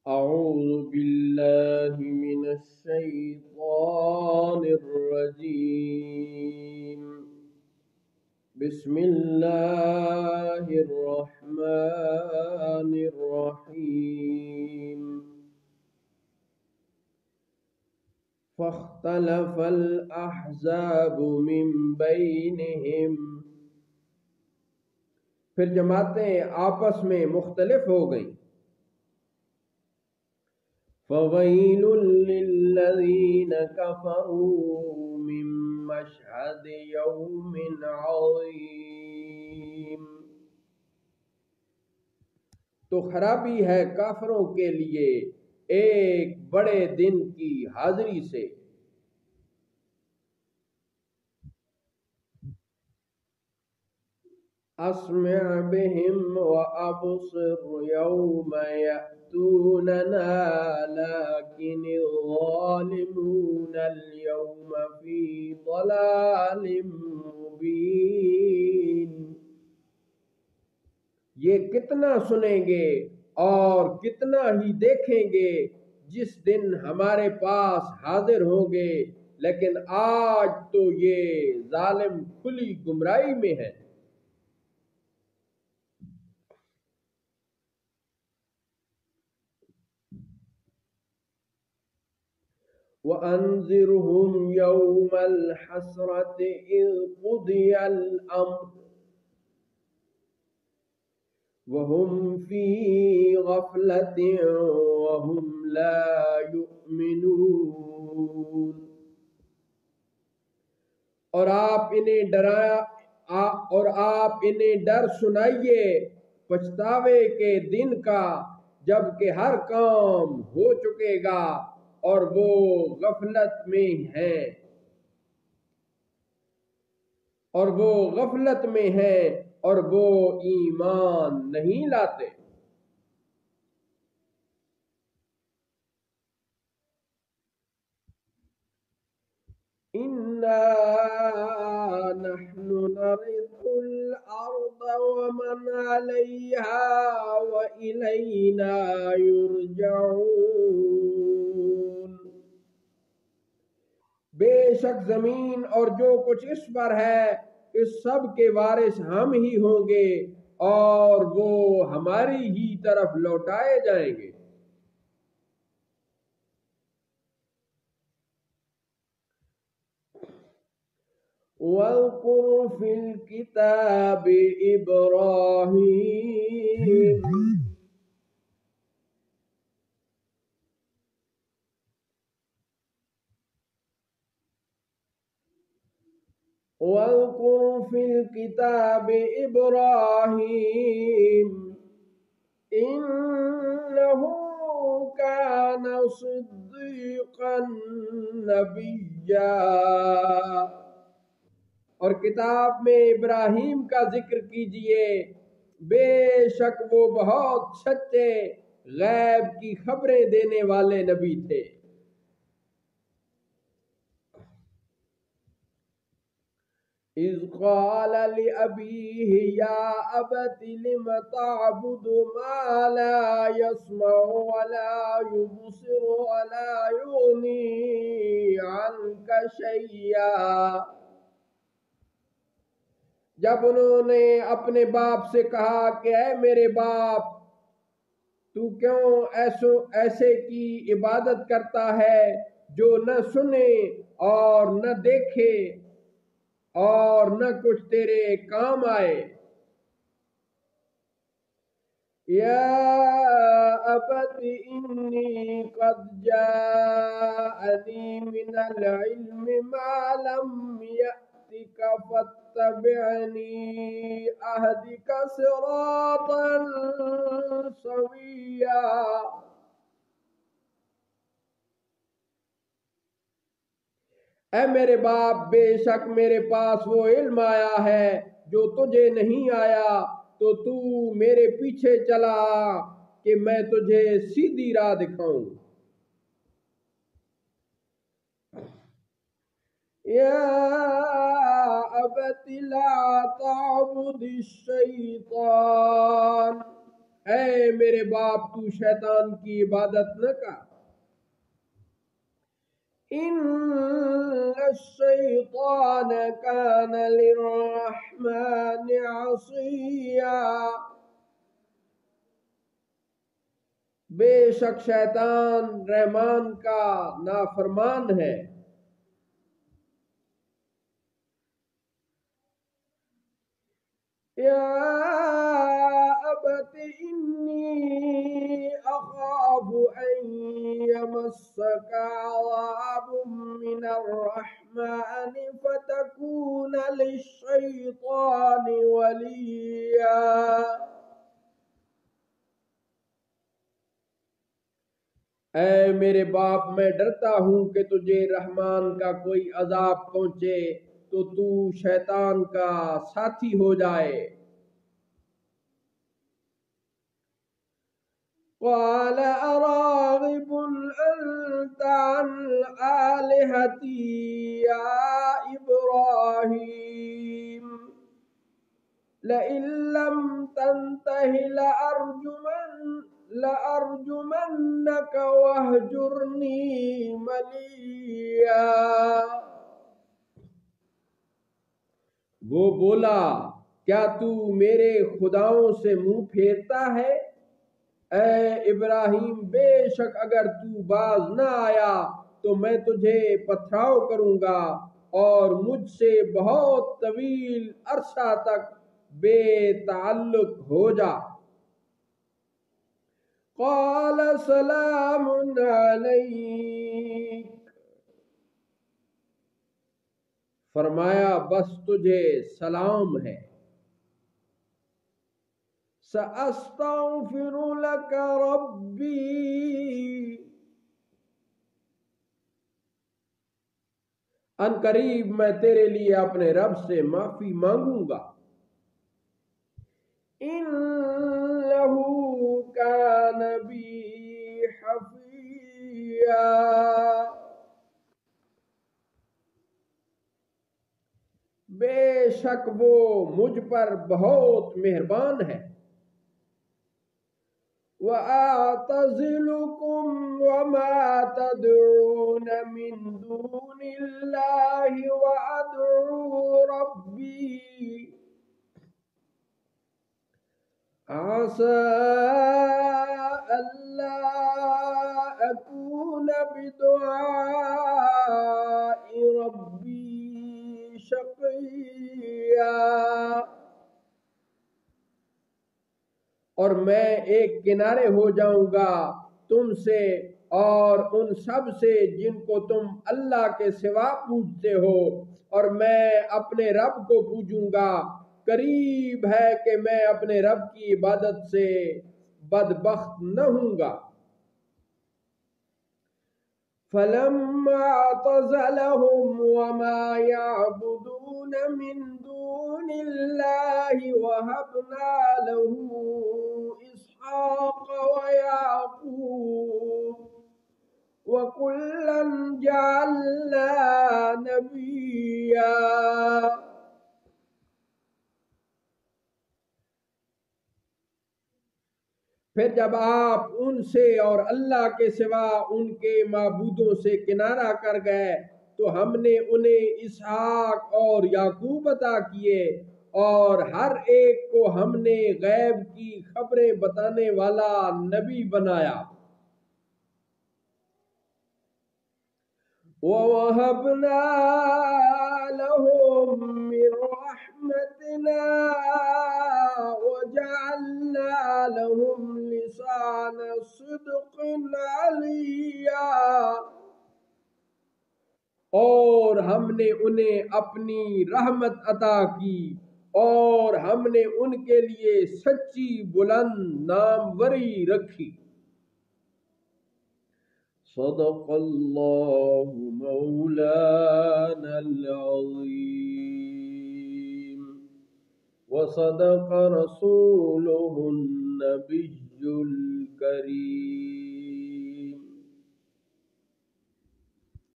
أعوذ بالله من الشيطان الرجيم. بسم الله الرحمن الرحيم. فاختلف الأحزاب من بينهم، پھر جماعتیں آپس میں مختلف ہو گئیں. فویل للذین کفروا من مشہد یوم عظیم، تو خرابی ہے کافروں کے لیے ایک بڑے دن کی حاضری سے. اسمع بهم وابصر يوم يأتوننا لكن الظالمون اليوم في ضلال مبين. یہ کتنا سنیں گے اور کتنا ہی دیکھیں گے جس دن ہمارے پاس حاضر ہوں گے، لیکن آج تو یہ ظالم کھلی گمراہی میں ہے. وَأَنذِرْهُمْ يَوْمَ الْحَسْرَةِ إِذْ قُضِيَ الْأَمْرُ وَهُمْ فِي غَفْلَةٍ وَهُمْ لَا يُؤْمِنُونَ. اور آپ انہیں ڈر سنائیے پچھتاوے کے دن کا، جب کہ ہر کام ہو چکے گا اور وہ غفلت میں ہیں اور وہ ایمان نہیں لاتے. اِنَّا نَحْنُ نَرِثُ الْأَرْضَ وَمَنْ عَلَيْهَا وَإِلَيْنَا يُرْجَعُونَ. بے شک زمین اور جو کچھ اس پر ہے اس سب کے وارث ہم ہی ہوں گے اور وہ ہماری ہی طرف لوٹائے جائیں گے. وَاذْكُرْ فِي الْكِتَابِ إِبْرَاهِيمَ إِنَّهُ كَانَ صِدِّيقًا نَبِيًّا. اور کتاب میں ابراہیم کا ذکر کیجئے، بے شک وہ بہت سچے غیب کی خبریں دینے والے نبی تھے. اِذْ قَالَ لِأَبِيهِ يَا أَبَتِ لِمَ تَعْبُدُ مَا لَا يَسْمَعُ وَلَا يُبْصِرُ وَلَا يُغْنِي عَنْكَ شَيْئًا. جب انہوں نے اپنے باپ سے کہا کہ اے میرے باپ، تو کیوں ایسے کی عبادت کرتا ہے جو نہ سنے اور نہ دیکھے اور نہ کچھ تیرے کام آئے. یا ابت انی قد جاءنی من العلم ما لم یأتک فاتبعنی اہدک صراطا سویا. اے میرے باپ، بے شک میرے پاس وہ علم آیا ہے جو تجھے نہیں آیا، تو تو میرے پیچھے چلا کہ میں تجھے سیدھی راہ دکھاؤں. یا ابت لا تعبد الشیطان، اے میرے باپ تو شیطان کی عبادت نہ کر، ان الشیطان کان للرحمن عصیا، بے شک شیطان رحمان کا نافرمان ہے۔ یا ابت انی اخاف ان یمسک عذاب من الرحمن فتکون للشیطان ولیا، اے میرے باپ میں ڈرتا ہوں کہ تجھے رحمان کا کوئی عذاب پہنچے تو تو شیطان کا ساتھی ہو جائے۔ قال اراغب انت عن آلہتی یا ابراہیم لئن لم تنتہ لأرجمنك واہجرنی ملیا، وہ بولا کیا تو میرے خداؤں سے منہ پھیرتا ہے؟ اے ابراہیم بے شک اگر تو باز نہ آیا تو میں تجھے پتھراؤ کروں گا اور مجھ سے بہت طویل عرصہ تک بے تعلق ہو جا۔ قال سلام علیک، فرمایا بس تجھے سلام ہے۔ سأستغفر لك ربی، ان قریب میں تیرے لیے اپنے رب سے معافی مانگوں گا۔ انہ کان بی حفیا، بے شک وہ مجھ پر بہت مہربان ہے۔ وَأَعْتَزِلُكُمْ وَمَا تَدْعُونَ مِن دُونِ اللَّهِ وَأَدْعُو رَبِّي عَسَىٰ أَلَّا أَكُونَ بِدُعَاءِ رَبِّي شَقِيًّا، اور میں ایک کنارے ہو جاؤں گا تم سے اور ان سب سے جن کو تم اللہ کے سوا پوجتے ہو، اور میں اپنے رب کو پوجوں گا، قریب ہے کہ میں اپنے رب کی عبادت سے بدبخت نہ ہوں گا۔ فَلَمَّا اعْتَزَلَهُمْ وَمَا يَعْبُدُونَ مِن دُونِ اللَّهِ وَهَبْنَا لَهُ إِسْحَاقَ وَيَعْقُوبَ وَكُلًّا جَعَلْنَا نَبِيًّا، پھر جب آپ ان سے اور اللہ کے سوا ان کے معبودوں سے کنارہ کر گئے تو ہم نے انہیں اسحاق اور یعقوب عطا کیے، اور ہر ایک کو ہم نے غیب کی خبریں بتانے والا نبی بنایا۔ وَوَهَبْنَا لَهُم مِّن رَّحْمَتِنَا وَجَعَلْنَا لَهُمْ لِسَانَ صِدْقٍ عَلِيًّا، اور ہم نے انہیں اپنی رحمت عطا کی اور ہم نے ان کے لیے سچی بلند ناموری رکھی۔ صدق اللہ مولانا العظیم وصدق رسولہ النبی الکریم۔